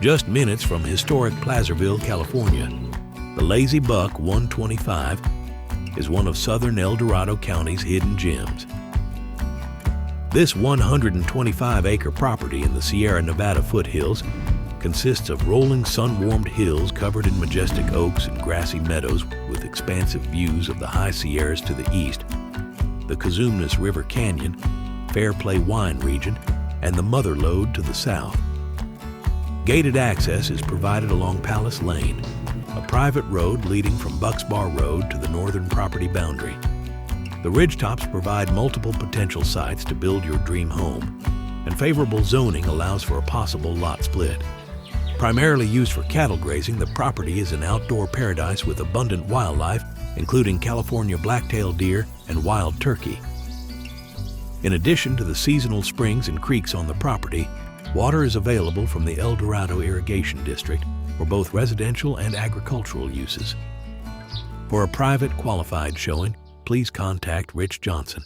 Just minutes from historic Placerville, California, the lazy BUCK-125 is one of southern El Dorado County's hidden gems. This 125-acre property in the Sierra Nevada foothills consists of rolling sun-warmed hills covered in majestic oaks and grassy meadows with expansive views of the high Sierras to the east, the Consumnes River Canyon, Fairplay Wine Region, and the Mother Lode to the south. Gated access is provided along Palace Lane, a private road leading from Bucks Bar Road to the northern property boundary. The ridgetops provide multiple potential sites to build your dream home, and favorable zoning allows for a possible lot split. Primarily used for cattle grazing, the property is an outdoor paradise with abundant wildlife, including California black-tailed deer and wild turkey. In addition to the seasonal springs and creeks on the property, water is available from the El Dorado Irrigation District for both residential and agricultural uses. For a private qualified showing, please contact Rich Johnson.